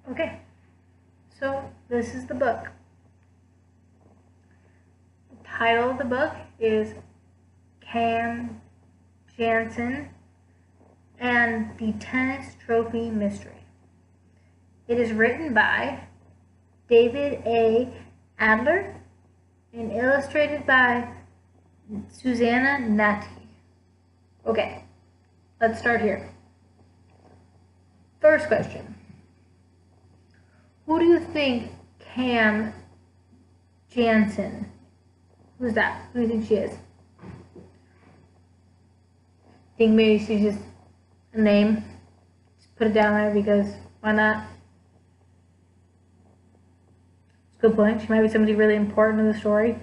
Okay, so this is the book. The title of the book is Cam Jansen and the Tennis Trophy Mystery. It is written by David A. Adler and illustrated by Susanna Nati. Okay, let's start here. First question. Who do you think Cam Jansen? Who's that? Who do you think she is? Think maybe she's just a name? Just put it down there because why not? It's a good point. She might be somebody really important to the story.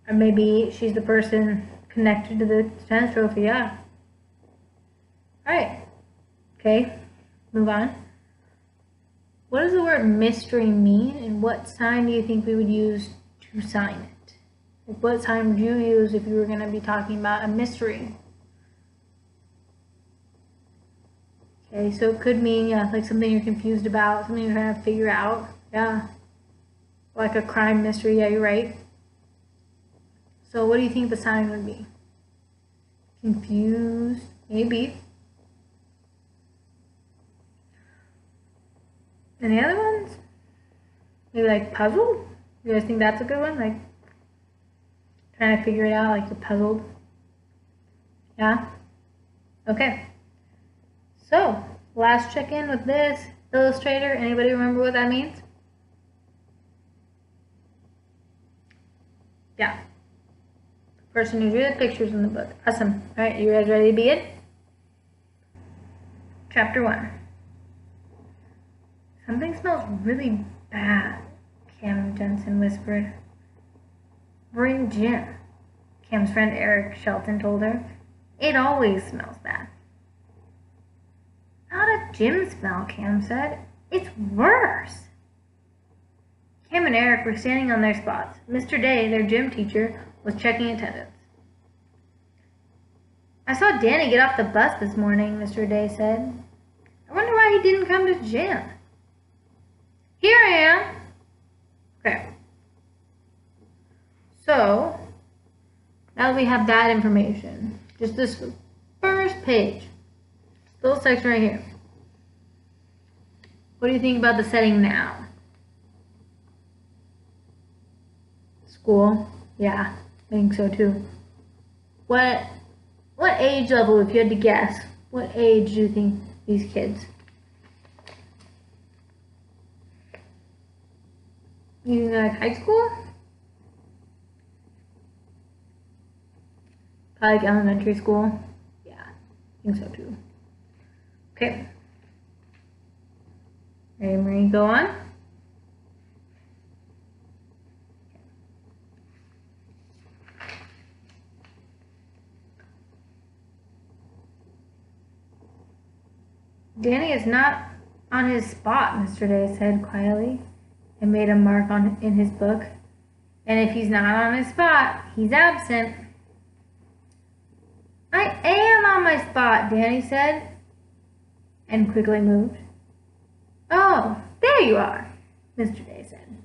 Or maybe she's the person connected to the tennis trophy, yeah. Alright. Okay, move on. What does the word mystery mean, and what sign do you think we would use to sign it? Like, what sign would you use if you were going to be talking about a mystery? Okay, so it could mean, yeah, like something you're confused about, something you're trying to figure out. Yeah. Like a crime mystery, yeah, you're right. So what do you think the sign would be? Confused, maybe. Any other ones? Maybe like puzzled? You guys think that's a good one? Like trying to figure it out, like you're puzzled? Yeah? Okay. So, last check-in with this illustrator. Anybody remember what that means? Yeah. The person who drew the pictures in the book. Awesome. Alright, you guys ready to begin? Chapter 1. Something smells really bad, Cam Jansen whispered. We're in gym, Cam's friend Eric Shelton told her. It always smells bad. Not a gym smell, Cam said. It's worse. Cam and Eric were standing on their spots. Mr. Day, their gym teacher, was checking attendance. I saw Danny get off the bus this morning, Mr. Day said. I wonder why he didn't come to gym. Here I am. Okay. So, now that we have that information, just this first page, this little section right here. What do you think about the setting now? School? Yeah, I think so too. What age level, if you had to guess, what age do you think these kids? You think like high school? Probably like elementary school? Yeah, I think so too. Okay. Ready, Marie, go on? Danny is not on his spot, Mr. Day said quietly, and made a mark in his book. And if he's not on his spot, he's absent. I am on my spot, Danny said, and quickly moved. Oh, there you are, Mr. Day said.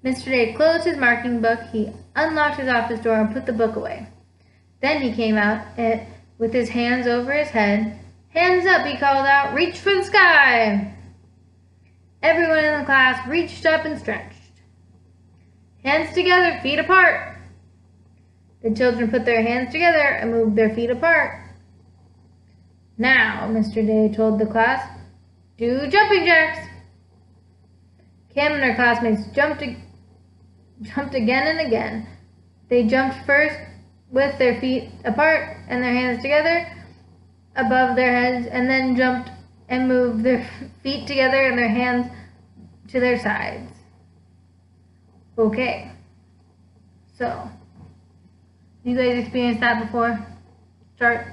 Mr. Day closed his marking book, he unlocked his office door and put the book away. Then he came out with his hands over his head. Hands up, he called out. Reach for the sky. Everyone in the class reached up and stretched. Hands together, feet apart. The children put their hands together and moved their feet apart. Now, Mr. Day told the class, do jumping jacks. Cam and her classmates jumped again and again. They jumped first with their feet apart and their hands together above their heads, and then jumped and moved their feet together and their hands to their sides. Okay. So, you guys experienced that before? Start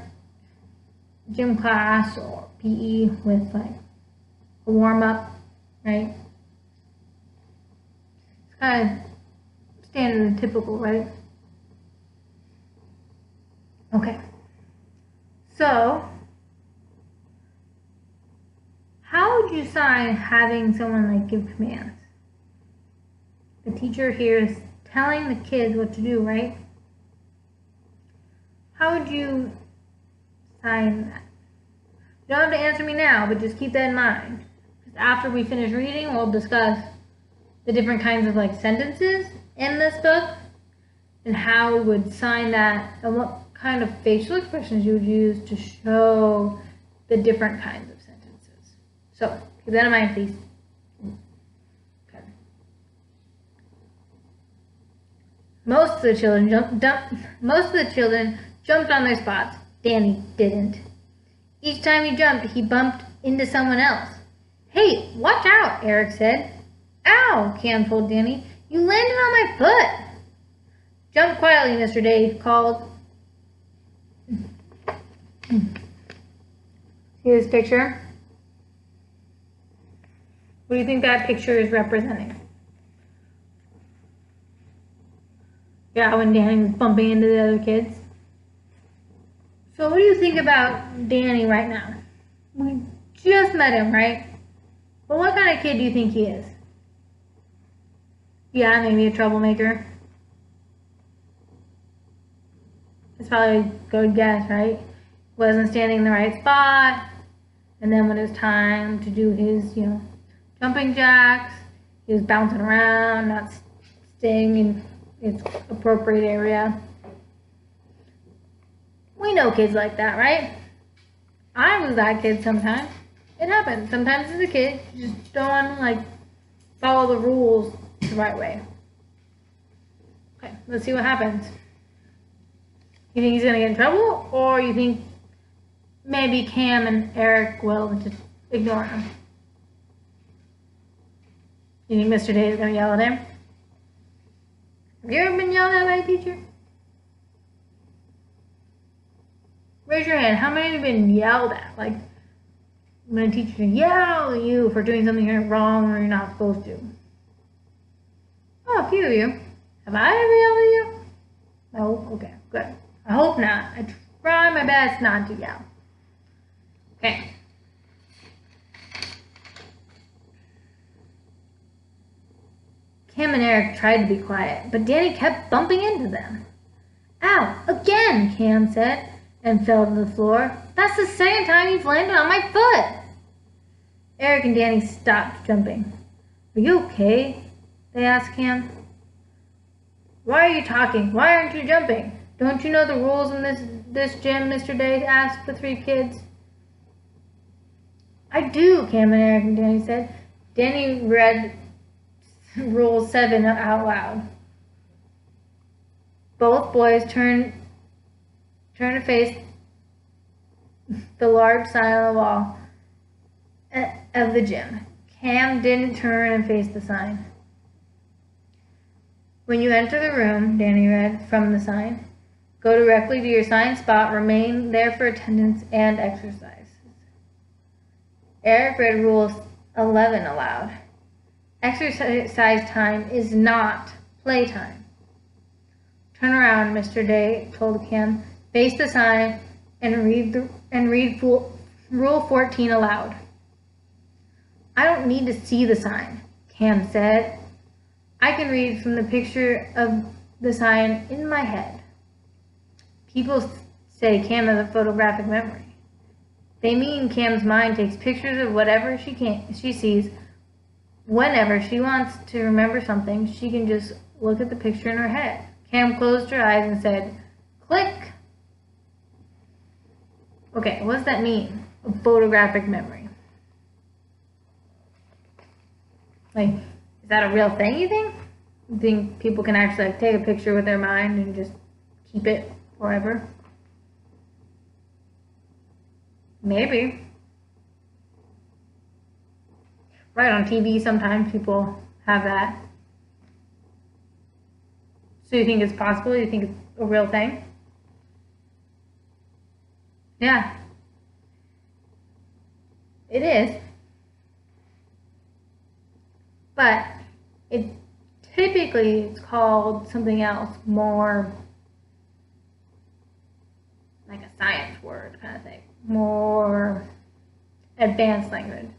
gym class or PE with like a warm-up, right? It's kind of standard and typical, right? Okay. So, how would you sign having someone like give commands? The teacher here is telling the kids what to do, right? How would you sign that? You don't have to answer me now, but just keep that in mind. Because after we finish reading, we'll discuss the different kinds of like sentences in this book and how we would sign that and what kind of facial expressions you would use to show the different kinds of sentences. So keep that in mind, please. Okay. Most of the children jumped on their spots. Danny didn't. Each time he jumped, he bumped into someone else. Hey, watch out, Eric said. Ow, Cam told Danny. You landed on my foot. Jump quietly, Mr. Day called. See this picture? What do you think that picture is representing? Yeah, when Danny was bumping into the other kids. So what do you think about Danny right now? We just met him, right? But what kind of kid do you think he is? Yeah, maybe a troublemaker. It's probably a good guess, right? Wasn't standing in the right spot. And then when it was time to do his, jumping jacks, he was bouncing around, not staying in its appropriate area. We know kids like that, right? I was that kid sometimes. It happens. Sometimes as a kid, you just don't want to follow the rules the right way. Okay, let's see what happens. You think he's going to get in trouble? Or you think maybe Cam and Eric will just ignore him? You think Mr. Day is going to yell at him? Have you ever been yelled at by a teacher? Raise your hand. How many have you been yelled at? Like, when a teacher yell at you for doing something you're wrong or you're not supposed to? Oh, a few of you. Have I ever yelled at you? No? Okay, good. I hope not. I try my best not to yell. Okay. Cam and Eric tried to be quiet, but Danny kept bumping into them. Ow, again, Cam said, and fell to the floor. That's the second time you've landed on my foot. Eric and Danny stopped jumping. Are you okay? They asked Cam. Why are you talking? Why aren't you jumping? Don't you know the rules in this gym, Mr. Day asked the three kids. I do, Cam and Eric and Danny said. Danny read Rule 7 out loud. Both boys turned to face the large sign on the wall of the gym. Cam didn't turn and face the sign. When you enter the room, Danny read from the sign, go directly to your assigned spot, remain there for attendance and exercise. Eric read Rule 11 aloud. Exercise time is not playtime. Turn around, Mr. Day told Cam. Face the sign and read Rule 14 aloud. I don't need to see the sign, Cam said. I can read from the picture of the sign in my head. People say Cam has a photographic memory. They mean Cam's mind takes pictures of whatever she sees. Whenever she wants to remember something, she can just look at the picture in her head. Cam closed her eyes and said, click. Okay, what does that mean? A photographic memory. Like, is that a real thing, you think? You think people can actually take a picture with their mind and just keep it forever? Maybe. Right, on TV sometimes people have that. So you think it's possible? You think it's a real thing? Yeah. It is. But it typically it's called something else, more like a science word kind of thing, more advanced language.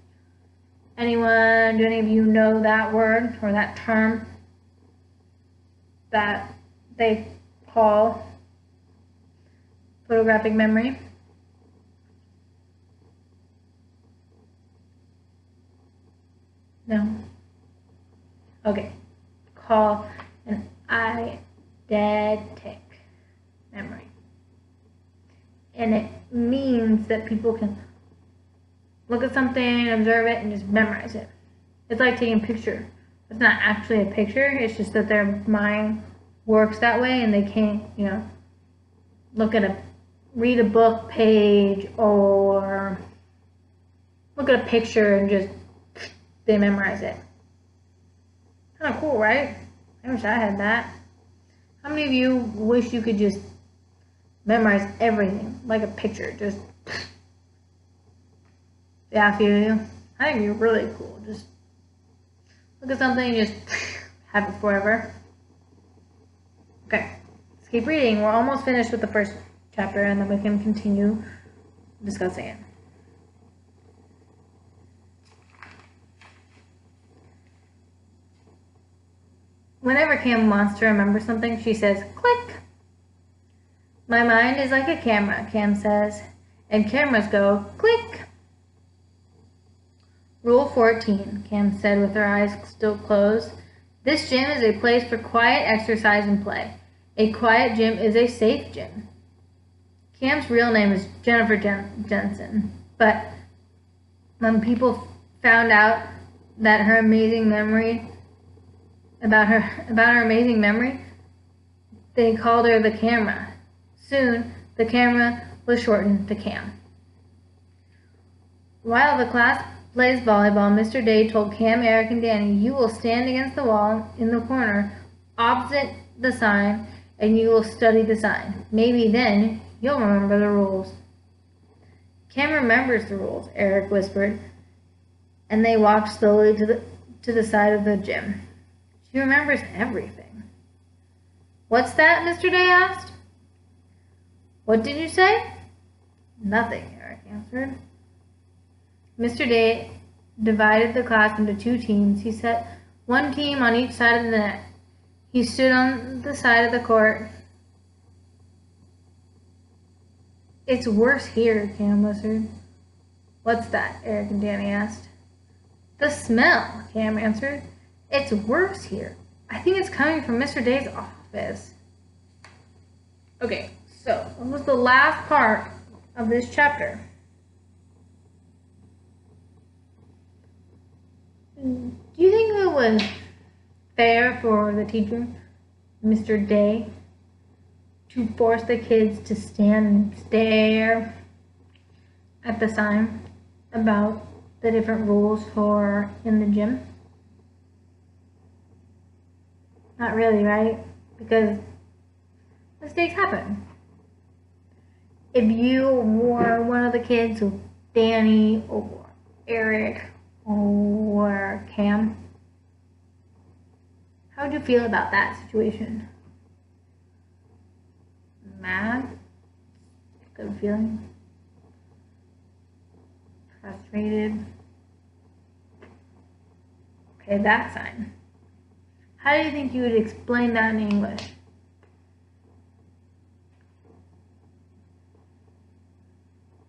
Anyone, do any of you know that word or that term that they call photographic memory? No? Okay. Call an eidetic memory. And it means that people can look at something, observe it, and just memorize it. It's like taking a picture. It's not actually a picture, it's just that their mind works that way and they can't, read a book page or look at a picture and just, they memorize it. Kind of cool, right? I wish I had that. How many of you wish you could just memorize everything like a picture? Just, yeah, a few of you. I think you're really cool. Just look at something and just have it forever. Okay, let's keep reading. We're almost finished with the first chapter and then we can continue discussing it. Whenever Cam wants to remember something, she says, click. My mind is like a camera, Cam says, and cameras go click. Rule 14, Cam said with her eyes still closed. This gym is a place for quiet exercise and play. A quiet gym is a safe gym. Cam's real name is Jennifer Jensen, but when people found out that her amazing memory, about her amazing memory, they called her the Camera. Soon, the Camera was shortened to Cam. While the class plays volleyball, Mr. Day told Cam, Eric, and Danny, you will stand against the wall in the corner opposite the sign and you will study the sign. Maybe then you'll remember the rules. Cam remembers the rules, Eric whispered, and they walked slowly to the side of the gym. She remembers everything. What's that? Mr. Day asked. What did you say? Nothing, Eric answered. Mr. Day divided the class into two teams. He set one team on each side of the net. He stood on the side of the court. It's worse here, Cam whispered. What's that? Eric and Danny asked. The smell, Cam answered. It's worse here. I think it's coming from Mr. Day's office. Okay, so what was the last part of this chapter? Do you think it was fair for the teacher, Mr. Day, to force the kids to stand and stare at the sign about the different rules for in the gym? Not really, right? Because mistakes happen. If you were one of the kids, so Danny or Eric or Cam, how would you feel about that situation? Mad? Good feeling? Frustrated? Okay, that sign. How do you think you would explain that in English?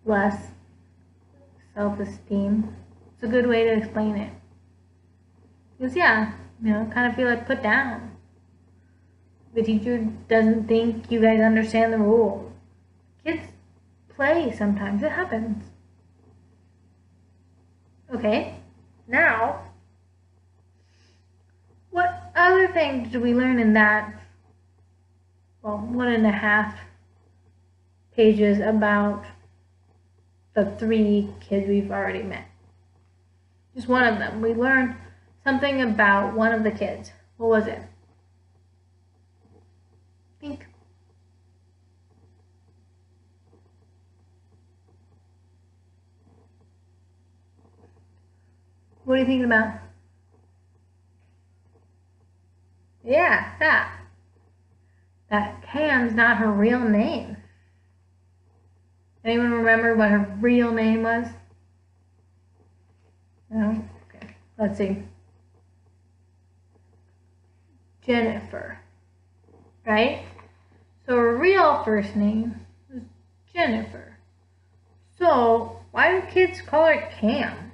Less self-esteem. It's a good way to explain it. Because yeah, kind of feel like put down. The teacher doesn't think you guys understand the rules. Kids play sometimes. It happens. Okay, now, what other things did we learn in that, 1.5 pages about the 3 kids we've already met? Just one of them. We learned something about one of the kids. What was it? Think. What are you thinking about? Yeah, that Cam's not her real name. Anyone remember what her real name was? No? Okay. let's see, Jennifer, right? So her real first name is Jennifer. So why do kids call her Cam?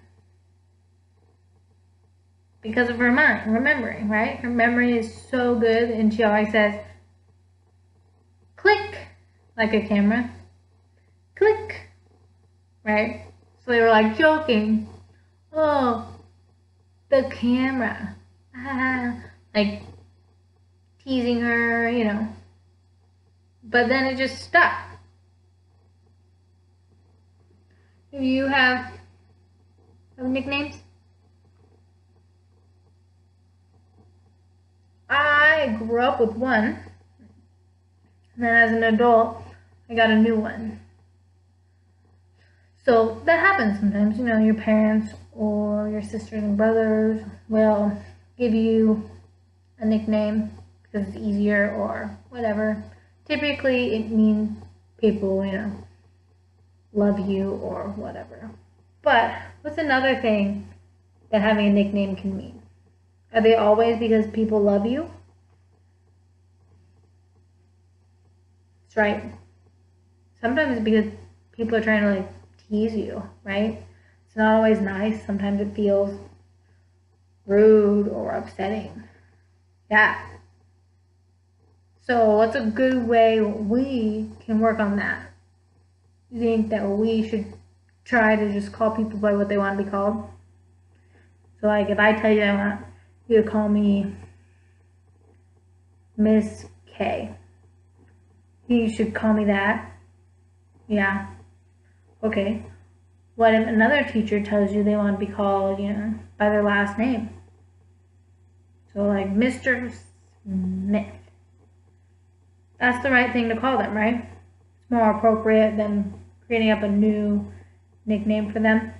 Because of her mind, remembering, right? Her memory is so good, and she always says, click, like a camera. Click, right? So they were like joking. Oh, the camera. Like teasing her, you know. But then it just stuck. Do you have nicknames? I grew up with one. And then as an adult, I got a new one. So that happens sometimes, you know, your parents or your sisters and brothers will give you a nickname because it's easier or whatever. Typically it means people, you know, love you or whatever. But what's another thing that having a nickname can mean? Are they always because people love you? That's right. Sometimes it's because people are trying to like tease you, right? It's not always nice. Sometimes it feels rude or upsetting. Yeah. So what's a good way we can work on that? You think that we should try to just call people by what they want to be called? So like if I tell you I want you to call me Miss K, you should call me that? Yeah. Okay. What if another teacher tells you they want to be called, you know, by their last name? So like Mr. Smith. That's the right thing to call them, right? It's more appropriate than creating up a new nickname for them.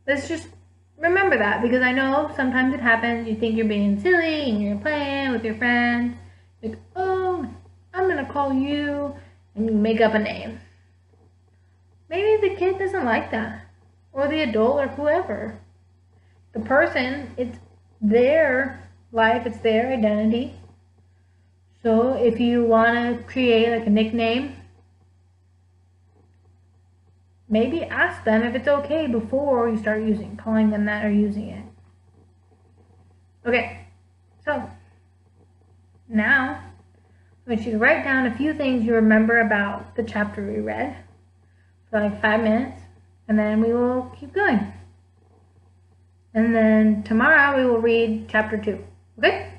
Let's just remember that, because I know sometimes it happens. You think you're being silly and you're playing with your friends. Like, oh, I'm going to call you, and you make up a name. Maybe the kid doesn't like that, or the adult, or whoever. The person, it's their life, it's their identity. So if you want to create like a nickname, maybe ask them if it's okay before you start calling them that or using it. Okay, so now I want you to write down a few things you remember about the chapter we read for like 5 minutes, and then we will keep going. And then tomorrow we will read chapter 2. Okay?